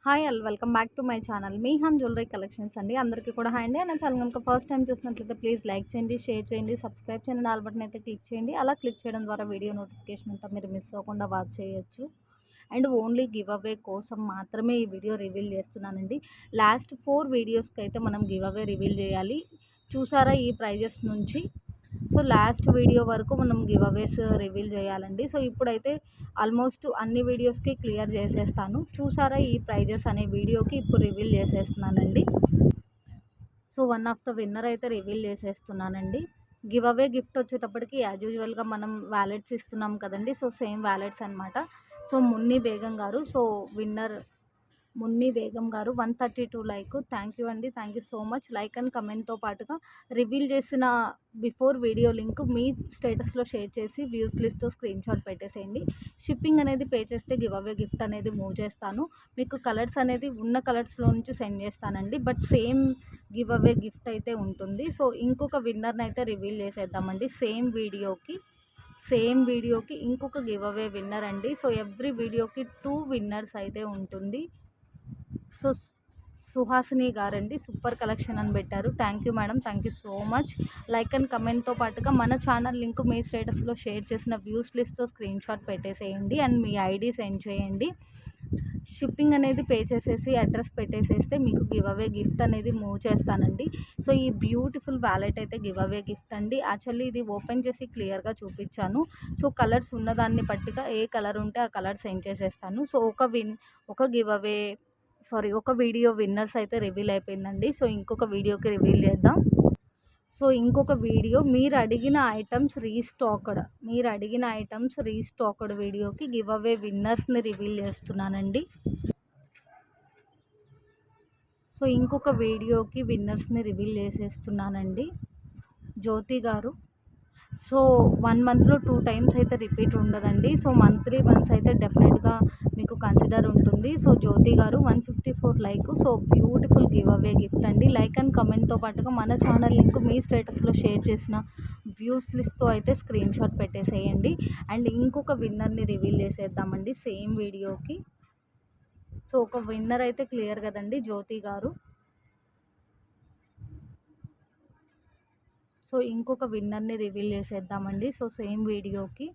Hi all welcome back to my channel మీహాన్ jewellery collections అండి. అందరికీ కూడా హాయ్ అండి. నా ఛానల్ కనుక ఫస్ట్ టైం చూసినట్లయితే ప్లీజ్ లైక్ చేయండి, షేర్ చేయండి, సబ్స్క్రైబ్ చేయండి, ఆల్ బటన్ అయితే క్లిక్ చేయండి. అలా క్లిక్ చేయడం ద్వారా వీడియో నోటిఫికేషన్ అంతా మీరు మిస్ అవ్వకుండా వాచ్ చేయొచ్చు. అండ్ ఓన్లీ గివ్ అవే కోసం మాత్రమే ఈ వీడియో రివీల్ చేస్తున్నానండి. లాస్ట్ 4 వీడియోస్కి అయితే మనం గివ్ అవే రివీల్ చేయాలి. చూసారా ఈ ప్రైజెస్ నుంచి. సో లాస్ట్ వీడియో వరకు మనం గివ్ అవేస్ రివీల్ చేయాలండి. సో ఇప్పుడైతే ఆల్మోస్ట్ అన్ని వీడియోస్కి క్లియర్ చేసేస్తాను. చూసారా ఈ ప్రైజెస్ అనే వీడియోకి ఇప్పుడు రివీల్ చేసేస్తున్నానండి. So one of the winner అయితే రివీల్ చేసేస్తున్నానండి. గివ్ అవే గిఫ్ట్ వచ్చేటప్పటికి యాజ్ యూజువల్గా మనం వ్యాలెట్స్ ఇస్తున్నాం కదండి. సో సేమ్ వ్యాలెట్స్ అనమాట. So Munni Begum garu, so winner Munni Begum garu 132 like. Thank you అండి, thank you so much. Like and కమెంట్తో పాటుగా రివీల్ చేసిన బిఫోర్ వీడియో లింక్ మీ స్టేటస్లో షేర్ చేసి వ్యూస్ లిస్ట్తో స్క్రీన్ షాట్ పెట్టేసేయండి. షిప్పింగ్ అనేది పే చేస్తే గివ్ అవే గిఫ్ట్ అనేది మూవ్ చేస్తాను. మీకు కలర్స్ అనేది ఉన్న కలర్స్లో నుంచి సెండ్ చేస్తానండి. But same give away gift అయితే ఉంటుంది. సో ఇంకొక విన్నర్ని అయితే రివీల్ చేసేద్దామండి. సేమ్ వీడియోకి ఇంకొక గివ్ అవే విన్నర్ అండి. సో ఎవ్రీ వీడియోకి 2 విన్నర్స్ అయితే ఉంటుంది. సో సుహాసిని గారండి, సూపర్ కలెక్షన్ అని పెట్టారు. Thank you madam, thank you so much. Like and కమెంట్తో పాటుగా మన ఛానల్ లింక్ మీ స్టేటస్లో షేర్ చేసిన వ్యూస్ లిస్ట్తో స్క్రీన్ షాట్ పెట్టేసేయండి అండ్ మీ ఐడి సెండ్ చేయండి. షిప్పింగ్ అనేది పే చేసేసి అడ్రస్ పెట్టేసేస్తే మీకు గివ్ అవే గిఫ్ట్ అనేది మూవ్ చేస్తానండి. సో ఈ బ్యూటిఫుల్ వ్యాలెట్ అయితే గివ్ అవే గిఫ్ట్ అండి. యాక్చువల్లీ ఇది ఓపెన్ చేసి క్లియర్గా చూపించాను. సో కలర్స్ ఉన్నదాన్ని బట్టిగా ఏ కలర్ ఉంటే ఆ కలర్ సెండ్ చేసేస్తాను. సో ఒక వీడియో విన్నర్స్ అయితే రివీల్ అయిపోయిందండి. సో ఇంకొక వీడియోకి రివీల్ చేద్దాం. సో ఇంకొక వీడియో మీరు అడిగిన ఐటమ్స్ రీస్టాక్డ్ వీడియోకి గివ్ అవే విన్నర్స్ని రివీల్ చేస్తున్నానండి. సో ఇంకొక వీడియోకి విన్నర్స్ని రివీల్ చేసేస్తున్నానండి. జ్యోతి గారు, సో 1 మంత్లో 2 టైమ్స్ అయితే రిపీట్ ఉండదండి. సో మంత్లీ వన్స్ అయితే డెఫినెట్గా మీకు కన్సిడర్ ఉంటుంది. సో జ్యోతి గారు 154 like. So beautiful give away gift అండి. లైక్ అండ్ కమెంట్తో పాటుగా మన ఛానల్ లింక్ మీ స్టేటస్లో షేర్ చేసిన వ్యూస్ లిస్ట్తో అయితే స్క్రీన్ షాట్ పెట్టేసేయండి. అండ్ ఇంకొక విన్నర్ని రివీల్ చేసేద్దామండి సేమ్ వీడియోకి. సో ఒక విన్నర్ అయితే క్లియర్ కదండి, జ్యోతి గారు. సో ఇంకొక విన్నర్ని రివీల్ చేసేద్దామండి. సో సేమ్ వీడియోకి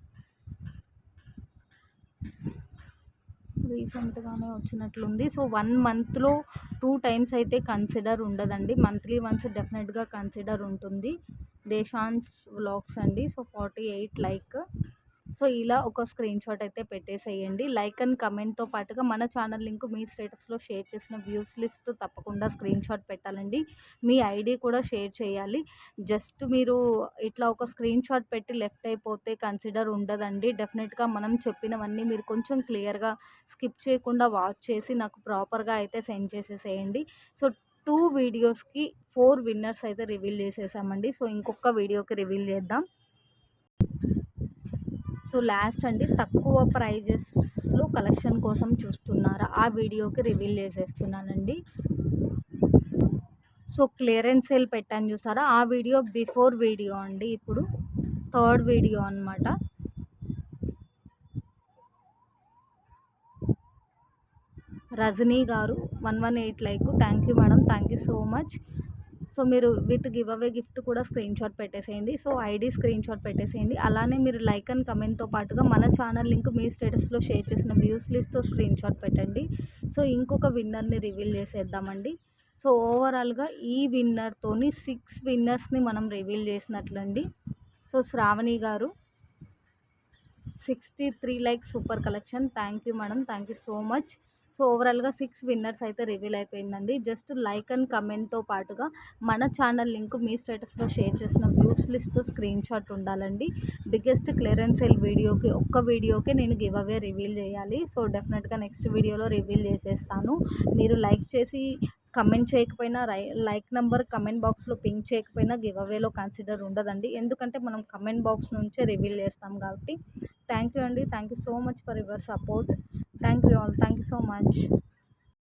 రీసెంట్గానే వచ్చినట్లుంది. సో 1 మంత్లో 2 టైమ్స్ అయితే కన్సిడర్ ఉండదండి. మంత్లీ వన్స్ డెఫినెట్గా కన్సిడర్ ఉంటుంది. దేశాన్స్ వ్లాగ్స్ అండి. So 48 like. సో ఇలా ఒక స్క్రీన్ షాట్ అయితే పెట్టేసేయండి. లైక్ అండ్ కమెంట్తో పాటుగా మన ఛానల్ లింక్ మీ స్టేటస్లో షేర్ చేసిన వ్యూస్ లిస్ట్ తప్పకుండా స్క్రీన్ షాట్ పెట్టాలండి. మీ ఐడి కూడా షేర్ చేయాలి. జస్ట్ మీరు ఇట్లా ఒక స్క్రీన్ షాట్ పెట్టి లెఫ్ట్ అయిపోతే కన్సిడర్ ఉండదండి. డెఫినెట్గా మనం చెప్పినవన్నీ మీరు కొంచెం క్లియర్గా స్కిప్ చేయకుండా వాచ్ చేసి నాకు ప్రాపర్గా అయితే సెండ్ చేసేసేయండి. సో 2 వీడియోస్కి 4 విన్నర్స్ అయితే రివీల్ చేసేసామండి. సో ఇంకొక వీడియోకి రివీల్ చేద్దాం. సో లాస్ట్ అండి, తక్కువ ప్రైజెస్లో కలెక్షన్ కోసం చూస్తున్నారా, ఆ వీడియోకి రివీల్ చేసేస్తున్నానండి. సో క్లియరెన్స్ సేల్ పెట్టాను చూసారా, ఆ వీడియో బిఫోర్ వీడియో అండి. ఇప్పుడు 3rd వీడియో అనమాట. రజనీ గారు 118 like. Thank you madam, thank you so much. So మీరు విత్ గివ్ అవే గిఫ్ట్ కూడా స్క్రీన్ షాట్ పెట్టేసేయండి. సో ఐడి స్క్రీన్ షాట్ పెట్టేసేయండి. అలానే మీరు లైక్ అండ్ కమెంట్తో పాటుగా మన ఛానల్ లింక్ మీ స్టేటస్లో షేర్ చేసిన వ్యూస్ లిస్ట్తో స్క్రీన్ షాట్ పెట్టండి. సో ఇంకొక విన్నర్ని రివీల్ చేసేద్దామండి. సో ఓవరాల్గా ఈ విన్నర్తోని 6 విన్నర్స్ని మనం రివీల్ చేసినట్లండి. సో శ్రావణి గారు 63 like, super collection. Thank you madam, thank you so much. So ఓవరాల్గా 6 విన్నర్స్ అయితే రివీల్ అయిపోయిందండి. జస్ట్ లైక్ అండ్ కమెంట్తో పాటుగా మన ఛానల్ లింక్ మీ స్టేటస్లో షేర్ చేసిన వ్యూస్ లిస్ట్తో స్క్రీన్ షాట్ ఉండాలండి. బిగ్గెస్ట్ క్లియరెన్స్ సేల్ ఒక్క వీడియోకే నేను గివ్ అవే రివీల్ చేయాలి. సో డెఫినెట్గా నెక్స్ట్ వీడియోలో రివీల్ చేసేస్తాను. మీరు లైక్ చేసి కమెంట్ చేయకపోయినా, లైక్ నెంబర్ కమెంట్ బాక్స్లో పింక్ చేయకపోయినా గివ్ అవేలో కన్సిడర్ ఉండదండి. ఎందుకంటే మనం కమెంట్ బాక్స్ నుంచే రివీల్ చేస్తాం కాబట్టి. థ్యాంక్ యూ అండి, thank you so much for your support. Thank you all, thank you so much.